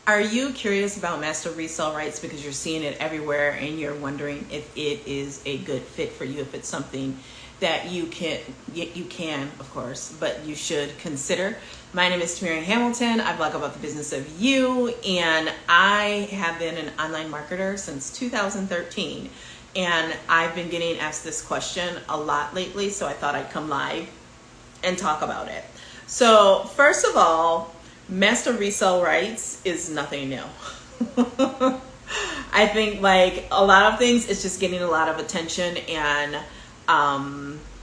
Are you curious about master resale rights because you're seeing it everywhere and you're wondering if it is a good fit for you, if it's something that you can, of course, but you should consider? My name is Tamara Hamilton. I blog about the business of you, and I have been an online marketer since 2013, and I've been getting asked this question a lot lately, so I thought I'd come live and talk about it. So first of all, master resale rights is nothing new. I think like a lot of things, it's just getting a lot of attention and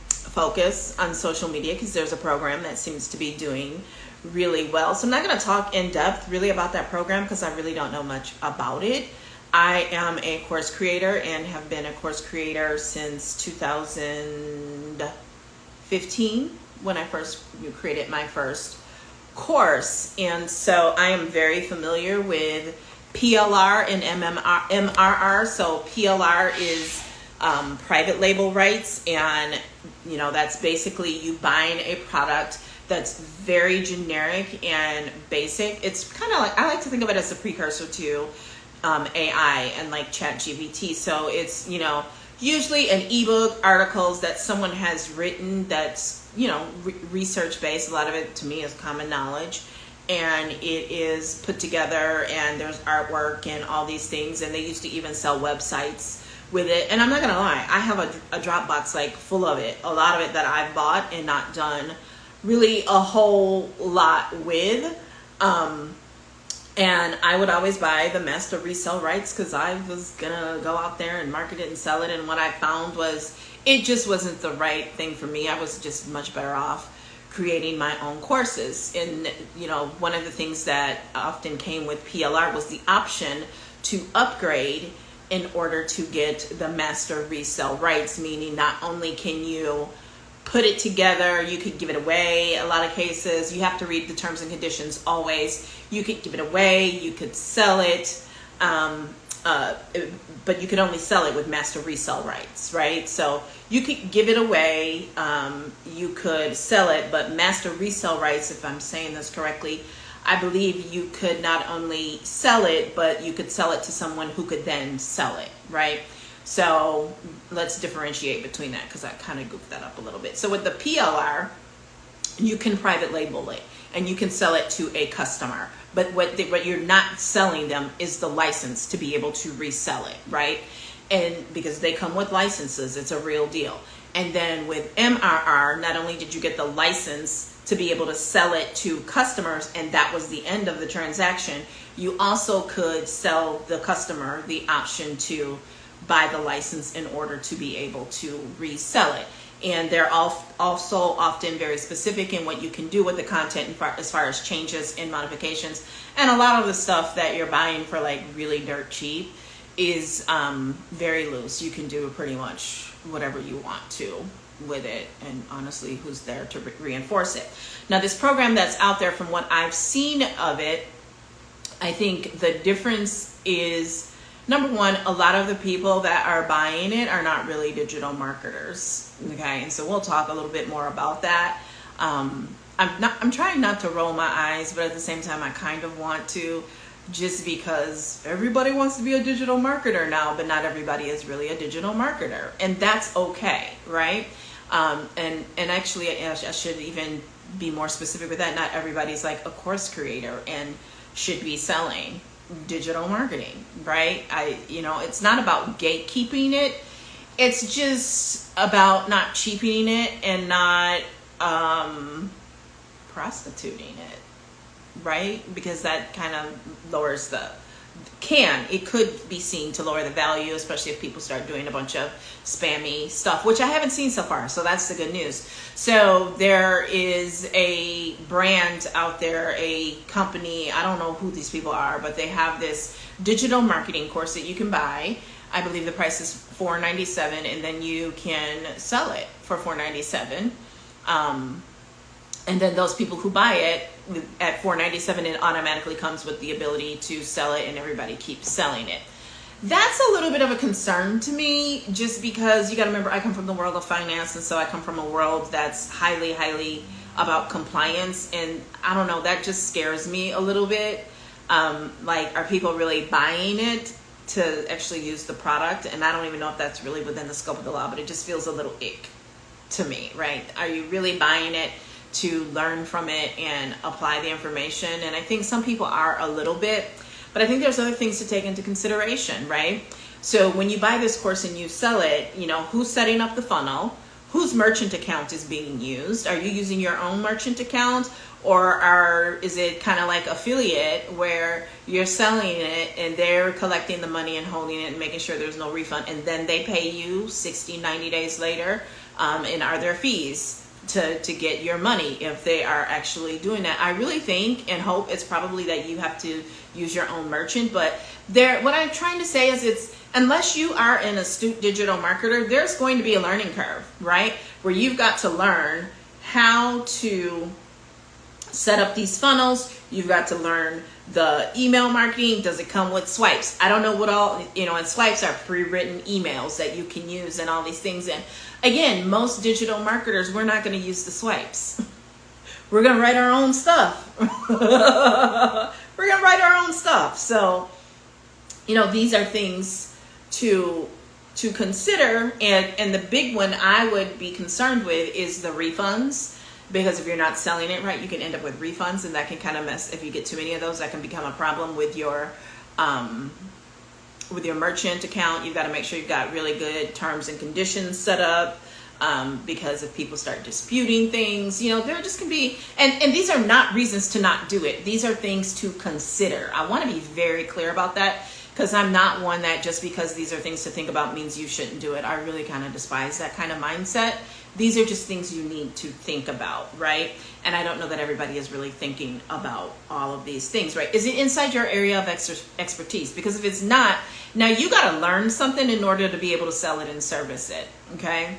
focus on social media because there's a program that seems to be doing really well. So I'm not going to talk in depth really about that program because I really don't know much about it. I am a course creator and have been a course creator since 2015 when I first created my first course, and so I am very familiar with PLR and MRR. So PLR is private label rights, and that's basically you buying a product that's very generic and basic. It's kind of like, I like to think of it as a precursor to AI and like ChatGPT. So it's usually an ebook, articles that someone has written that's research based. A lot of it to me is common knowledge, and it is put together, and there's artwork and all these things, and they used to even sell websites with it. And I'm not gonna lie, I have a Dropbox like full of it, a lot of it that I've bought and not done really a whole lot with. And I would always buy the master resale rights because I was gonna go out there and market it and sell it, and what I found was it just wasn't the right thing for me. I was just much better off creating my own courses. And one of the things that often came with PLR was the option to upgrade in order to get the master resale rights, meaning not only can you put it together, you could give it away. A lot of cases, you have to read the terms and conditions always. You could give it away, you could sell it, but you could only sell it with master resale rights, right? So you could give it away, you could sell it, but master resale rights, if I'm saying this correctly, I believe you could not only sell it, but you could sell it to someone who could then sell it, right? So let's differentiate between that because I kind of goofed that up a little bit. So with the PLR, you can private label it and you can sell it to a customer. But what you're not selling them is the license to be able to resell it, right? And because they come with licenses, it's a real deal. And then with MRR, not only did you get the license to be able to sell it to customers, and that was the end of the transaction, you also could sell the customer the option to buy the license in order to be able to resell it. And they're also often very specific in what you can do with the content as far as changes and modifications. And a lot of the stuff that you're buying for like really dirt cheap is very loose. You can do pretty much whatever you want to with it, and honestly, who's there to reinforce it? Now, this program that's out there, from what I've seen of it, I think the difference is, number one, a lot of the people that are buying it are not really digital marketers. Okay, and so we'll talk a little bit more about that. I'm trying not to roll my eyes, but at the same time, I kind of want to, just because everybody wants to be a digital marketer now, but not everybody is really a digital marketer, and that's okay, right? And actually, I should even be more specific with that. Not everybody's like a course creator and should be selling digital marketing, right? It's not about gatekeeping it. It's just about not cheapening it and not prostituting it, right? Because that kind of lowers it could be seen to lower the value, especially if people start doing a bunch of spammy stuff, which I haven't seen so far. So that's the good news. So there is a brand out there, a company, I don't know who these people are, but they have this digital marketing course that you can buy. I believe the price is $4.97, and then you can sell it for $4.97. And then those people who buy it at $4.97, it automatically comes with the ability to sell it, and everybody keeps selling it. That's a little bit of a concern to me, just because you got to remember, I come from the world of finance, and so I come from a world that's highly about compliance, and I don't know, that just scares me a little bit. Like, are people really buying it to actually use the product? And I don't even know if that's really within the scope of the law, but it just feels a little ick to me, right? Are you really buying it to learn from it and apply the information? And I think some people are a little bit, but I think there's other things to take into consideration, right? So when you buy this course and you sell it, you know, who's setting up the funnel? Whose merchant account is being used? Are you using your own merchant account? Or is it kind of like affiliate where you're selling it and they're collecting the money and holding it and making sure there's no refund, and then they pay you 60, 90 days later? And are there fees to get your money if they are actually doing that? I really think and hope it's probably that you have to use your own merchant. But what I'm trying to say is, unless you are an astute digital marketer, there's going to be a learning curve, right? Where you've got to learn how to set up these funnels. You've got to learn the email marketing. Does it come with swipes? I don't know what all, and swipes are pre-written emails that you can use and all these things. And again, most digital marketers, we're not going to use the swipes. We're going to write our own stuff. We're going to write our own stuff. So, these are things to consider. And the big one I would be concerned with is the refunds. Because if you're not selling it right, you can end up with refunds, and that can kind of mess. If you get too many of those, that can become a problem with your merchant account. You've got to make sure you've got really good terms and conditions set up, because if people start disputing things, there just can be, and these are not reasons to not do it. These are things to consider. I want to be very clear about that, because I'm not one that just because these are things to think about means you shouldn't do it. I really kind of despise that kind of mindset. These are just things you need to think about, right? And I don't know that everybody is really thinking about all of these things, right? Is it inside your area of expertise? Because if it's not, now you got to learn something in order to be able to sell it and service it, okay?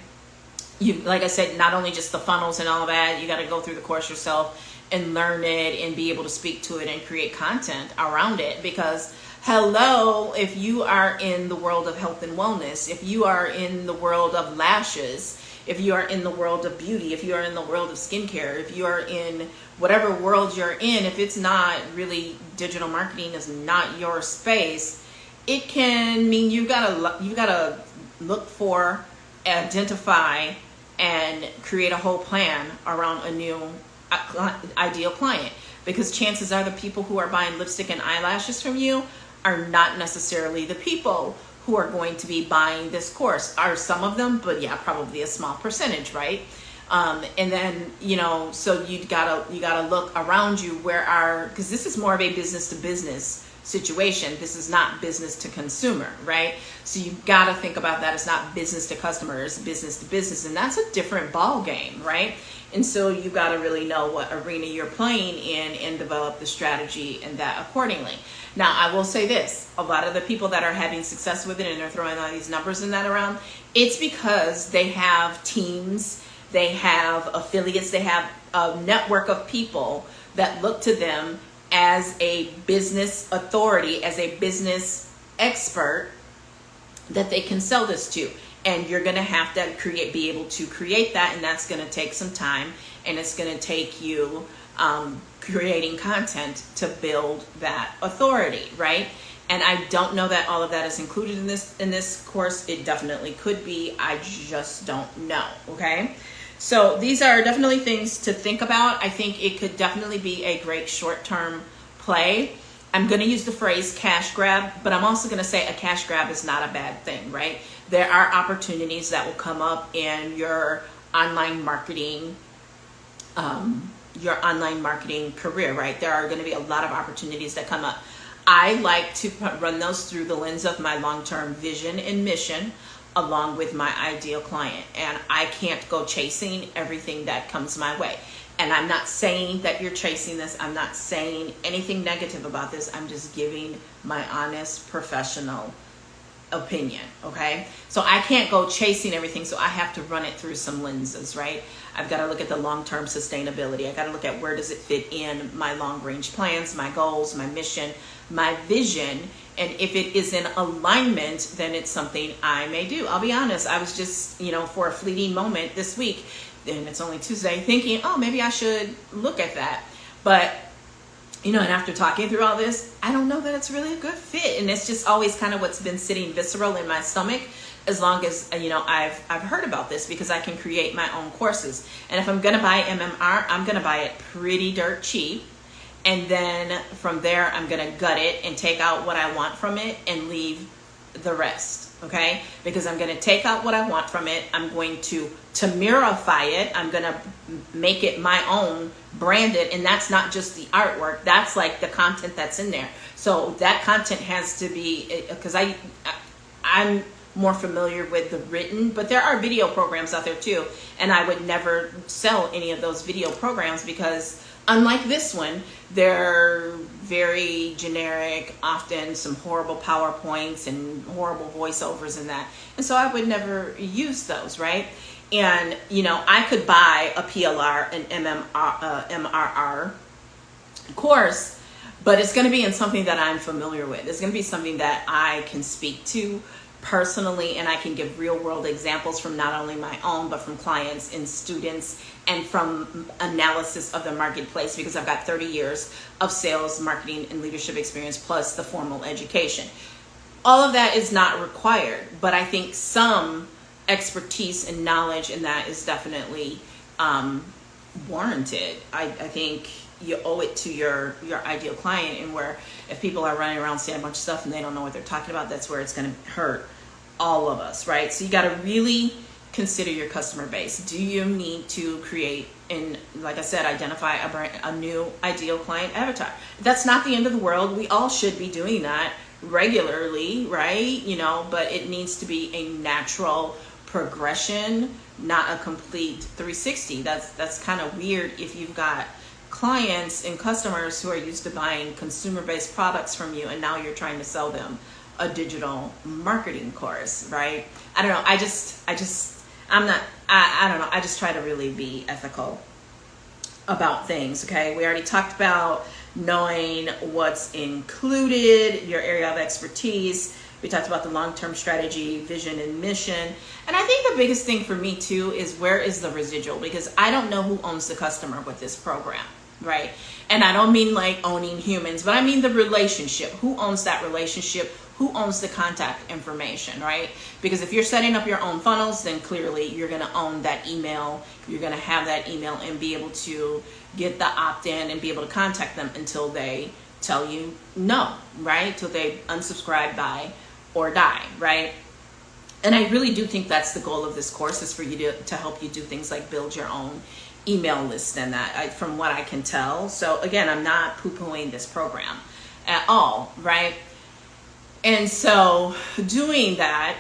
Like I said, not only just the funnels and all that, you got to go through the course yourself and learn it and be able to speak to it and create content around it. Because hello, if you are in the world of health and wellness, if you are in the world of lashes, if you are in the world of beauty, if you are in the world of skincare, if you are in whatever world you're in, if it's not really, digital marketing is not your space, it can mean you gotta look for, identify, and create a whole plan around a new ideal client. Because chances are the people who are buying lipstick and eyelashes from you are not necessarily the people who are going to be buying this course. Are some of them, but yeah, probably a small percentage, right? And then, so you gotta look around you because this is more of a business to business situation. This is not business to consumer, right? So you gotta think about that. It's not business to customer, it's business to business. And that's a different ball game, right? And so you gotta really know what arena you're playing in and develop the strategy and that accordingly. Now, I will say this, a lot of the people that are having success with it and they're throwing all these numbers and that around, it's because they have teams, they have affiliates, they have a network of people that look to them as a business authority, as a business expert that they can sell this to. And you're going to have to be able to create that, and that's going to take some time, and it's going to take you creating content to build that authority, right? And I don't know that all of that is included in this course. It definitely could be. I just don't know, okay? So these are definitely things to think about. I think it could definitely be a great short-term play. I'm going to use the phrase cash grab, but I'm also going to say a cash grab is not a bad thing, right? There are opportunities that will come up in your online marketing career, right? There are going to be a lot of opportunities that come up. I like to run those through the lens of my long-term vision and mission along with my ideal client. And I can't go chasing everything that comes my way. And I'm not saying that you're chasing this. I'm not saying anything negative about this. I'm just giving my honest, professional opinion, okay? So I can't go chasing everything, so I have to run it through some lenses, right? I've got to look at the long-term sustainability. I've got to look at where does it fit in my long-range plans, my goals, my mission, my vision, and if it is in alignment, then it's something I may do. I'll be honest, I was just, for a fleeting moment this week, and it's only Tuesday, thinking, oh, maybe I should look at that. But and after talking through all this, I don't know that it's really a good fit. And it's just always kind of what's been sitting visceral in my stomach as long as, I've heard about this, because I can create my own courses. And if I'm going to buy MMR, I'm going to buy it pretty dirt cheap. And then from there, I'm going to gut it and take out what I want from it and leave the rest. Okay? Because I'm going to take out what I want from it. I'm going to mirify it. I'm going to make it my own, brand it. And that's not just the artwork. That's like the content that's in there. So that content has to be, because I'm more familiar with the written, but there are video programs out there too. And I would never sell any of those video programs because unlike this one, they're very generic, often some horrible PowerPoints and horrible voiceovers and that. And so I would never use those, right? And, I could buy a PLR, an MRR course, but it's going to be in something that I'm familiar with. It's going to be something that I can speak to personally, and I can give real world examples from not only my own, but from clients and students, and from analysis of the marketplace, because I've got 30 years of sales, marketing, and leadership experience, plus the formal education. All of that is not required, but I think some expertise and knowledge in that is definitely warranted. I think you owe it to your ideal client, and where if people are running around saying a bunch of stuff and they don't know what they're talking about, that's where it's going to hurt all of us, right? So you got to really consider your customer base. Do you need to create and, like I said, identify a new ideal client avatar? That's not the end of the world. We all should be doing that regularly, right? But it needs to be a natural progression, not a complete 360. That's kind of weird if you've got clients and customers who are used to buying consumer-based products from you, and now you're trying to sell them a digital marketing course, right? I don't know. I don't know. I just try to really be ethical about things. Okay. We already talked about knowing what's included, your area of expertise. We talked about the long-term strategy, vision, and mission. And I think the biggest thing for me too is, where is the residual? Because I don't know who owns the customer with this program, right? And I don't mean like owning humans, but I mean the relationship. Who owns that relationship? Who owns the contact information, right? Because if you're setting up your own funnels, then clearly you're going to own that email. You're going to have that email and be able to get the opt-in and be able to contact them until they tell you no, right? Till they unsubscribe, buy, or die, right? And I really do think that's the goal of this course, is for you to help you do things like build your own email list and that, from what I can tell. So again, I'm not poo-pooing this program at all, right? And so doing that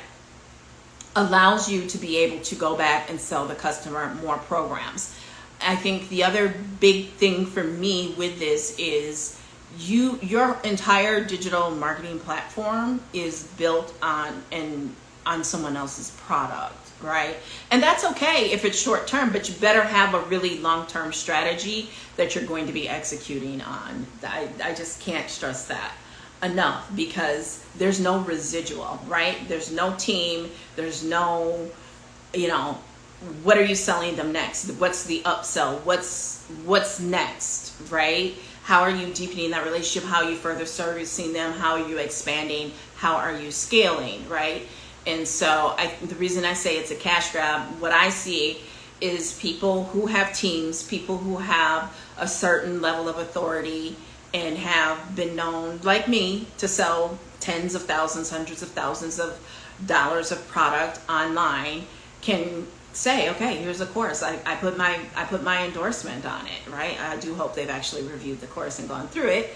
allows you to be able to go back and sell the customer more programs. I think the other big thing for me with this is your entire digital marketing platform is built on someone else's product, right? And that's okay if it's short term, but you better have a really long-term strategy that you're going to be executing on. I just can't stress that enough, because there's no residual, right? There's no team, there's no, what are you selling them next? What's the upsell? What's next, right? How are you deepening that relationship? How are you further servicing them? How are you expanding? How are you scaling, right? And so the reason I say it's a cash grab, what I see is people who have teams, people who have a certain level of authority and have been known, like me, to sell tens of thousands, hundreds of thousands of dollars of product online, can say, okay, here's a course. I put my endorsement on it, right? I do hope they've actually reviewed the course and gone through it.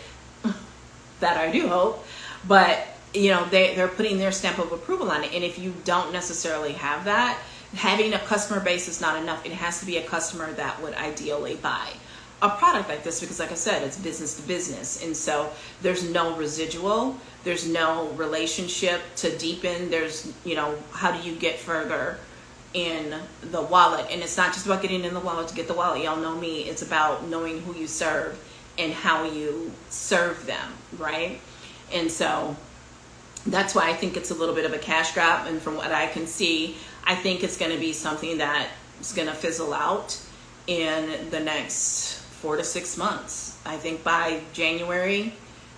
That I do hope. But they're putting their stamp of approval on it. And if you don't necessarily have that, having a customer base is not enough. It has to be a customer that would ideally buy a product like this, because like I said, it's business to business. And so there's no residual, there's no relationship to deepen. There's, how do you get further in the wallet? And it's not just about getting in the wallet to get the wallet. Y'all know me. It's about knowing who you serve and how you serve them, right? And so that's why I think it's a little bit of a cash grab. And from what I can see, I think it's going to be something that is going to fizzle out in the next 4 to 6 months. I think by January,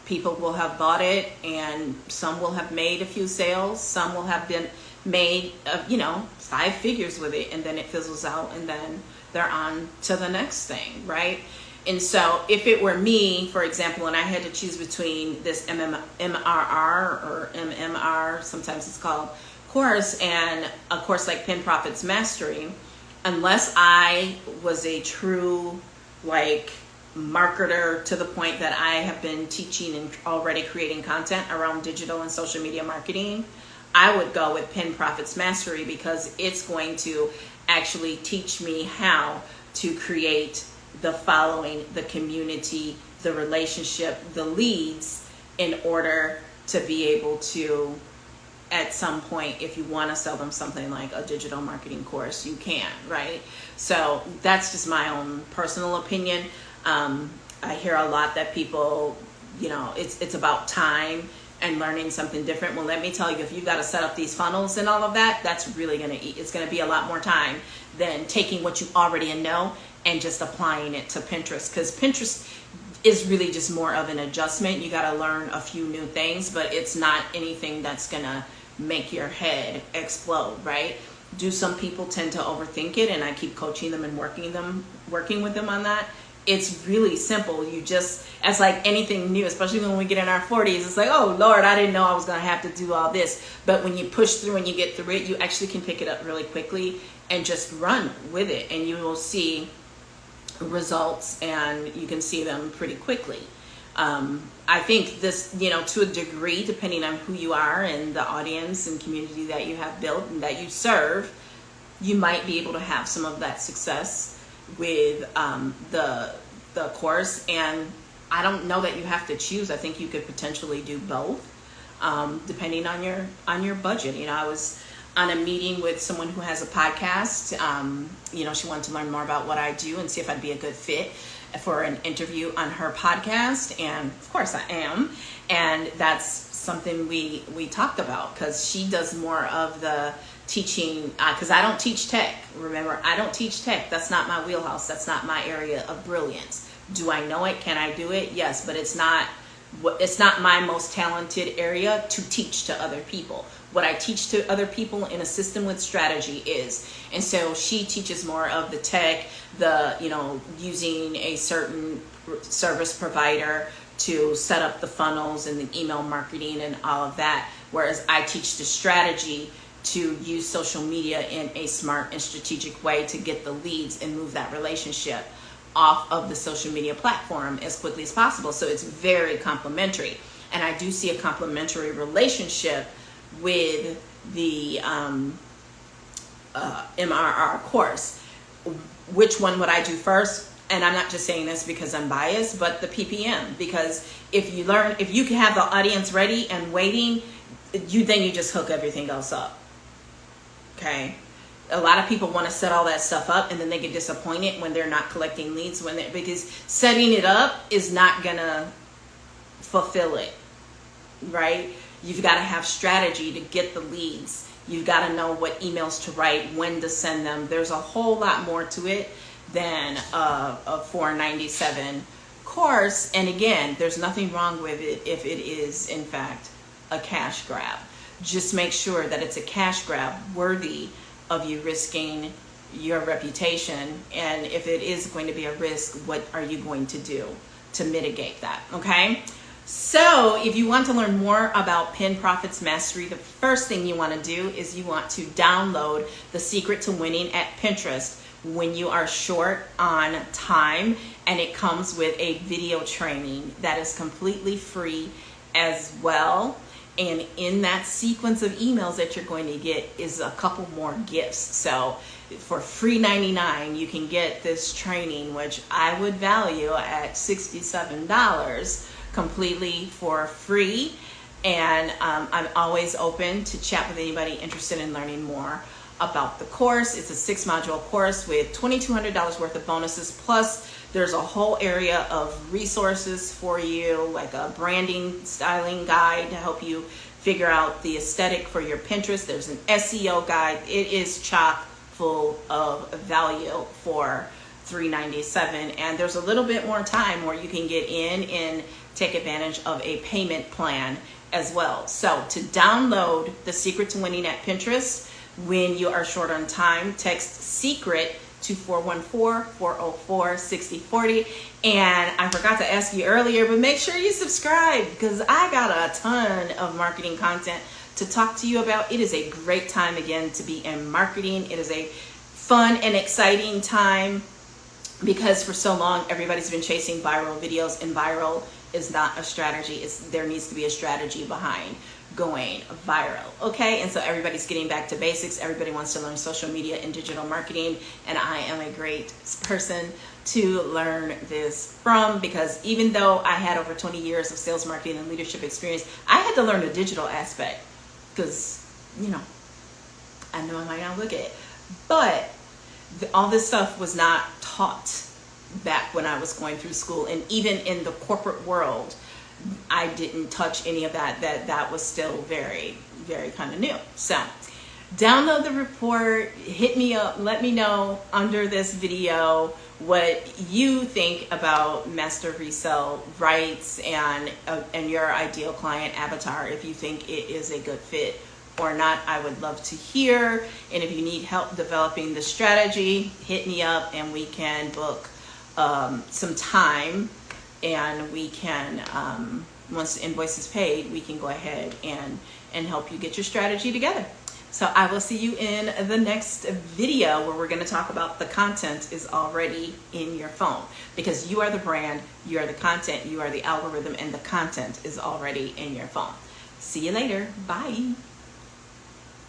people will have bought it, and some will have made a few sales. Some will have been made, 5 figures with it, and then it fizzles out, and then they're on to the next thing, right? And so if it were me, for example, and I had to choose between this MRR or MMR, sometimes it's called, course, and a course like Pin Profits Mastery, unless I was a true marketer to the point that I have been teaching and already creating content around digital and social media marketing, I would go with Pin Profits Mastery, because it's going to actually teach me how to create the following, the community, the relationship, the leads, in order to be able to, at some point, if you want to sell them something like a digital marketing course, you can, right? So that's just my own personal opinion. I hear a lot that people, it's about time and learning something different. Well, let me tell you, if you've got to set up these funnels and all of that, that's really it's going to be a lot more time than taking what you already know and just applying it to Pinterest, because Pinterest is really just more of an adjustment. You got to learn a few new things, but it's not anything that's going to make your head explode, right? Do some people tend to overthink it, and I keep coaching them and working with them on that. It's really simple. You just, as like anything new, especially when we get in our 40s, it's like, oh Lord, I didn't know I was going to have to do all this. But when you push through and you get through it, you actually can pick it up really quickly and just run with it, and you will see results, and you can see them pretty quickly. I think this, to a degree, depending on who you are and the audience and community that you have built and that you serve, you might be able to have some of that success with the course. And I don't know that you have to choose. I think you could potentially do both, depending on your budget. I was on a meeting with someone who has a podcast. She wanted to learn more about what I do and see if I'd be a good fit for an interview on her podcast, and of course I am. And that's something we talked about, because she does more of the teaching, because I don't teach tech. Remember, I don't teach tech. That's not my wheelhouse. That's not my area of brilliance. Do I know it? Can I do it? Yes, but it's not my most talented area to teach to other people. What I teach to other people in a system with strategy is. And so she teaches more of the tech, using a certain service provider to set up the funnels and the email marketing and all of that. Whereas I teach the strategy to use social media in a smart and strategic way to get the leads and move that relationship off of the social media platform as quickly as possible. So it's very complementary. And I do see a complementary relationship with the MRR course. Which one would I do first? And I'm not just saying this because I'm biased, but the PPM. Because if you can have the audience ready and waiting, then you just hook everything else up. Okay? A lot of people want to set all that stuff up, and then they get disappointed when they're not collecting leads, because setting it up is not gonna fulfill it, right? You've got to have strategy to get the leads. You've got to know what emails to write, when to send them. There's a whole lot more to it than a $497 course. And again, there's nothing wrong with it if it is, in fact, a cash grab. Just make sure that it's a cash grab worthy of you risking your reputation. And if it is going to be a risk, what are you going to do to mitigate that? Okay? So if you want to learn more about Pin Profits Mastery, the first thing you want to do is you want to download The Secret to Winning at Pinterest when you are short on time. And it comes with a video training that is completely free as well. And in that sequence of emails that you're going to get is a couple more gifts. So for free $99, you can get this training, which I would value at $67, completely for free. And I'm always open to chat with anybody interested in learning more about the course. It's a 6-module course with $2,200 worth of bonuses, plus there's a whole area of resources for you, like a branding styling guide to help you figure out the aesthetic for your Pinterest. There's an SEO guide. It is chock full of value for $397, and there's a little bit more time where you can get in and take advantage of a payment plan as well. So to download the Secret to Winning at Pinterest when you are short on time, text SECRET to 414-404-6040. And I forgot to ask you earlier, but make sure you subscribe, because I got a ton of marketing content to talk to you about. It is a great time again to be in marketing. It is a fun and exciting time, because for so long everybody's been chasing viral videos, and viral is not a strategy. There needs to be a strategy behind going viral, okay? And so everybody's getting back to basics. Everybody wants to learn social media and digital marketing, and I am a great person to learn this from, because even though I had over 20 years of sales, marketing, and leadership experience, I had to learn the digital aspect, because, you know, I know I might not look it, but all this stuff was not taught back when I was going through school. And even in the corporate world, I didn't touch any of that. That was still very, very kind of new. So download the report, hit me up, let me know under this video what you think about master resell rights and your ideal client avatar, if you think it is a good fit or not. I would love to hear. And if you need help developing the strategy, hit me up and we can book some time, and we can, once the invoice is paid, we can go ahead and help you get your strategy together. So I will see you in the next video, where we're going to talk about the content is already in your phone, because you are the brand, you are the content, you are the algorithm, and the content is already in your phone. See you later. Bye.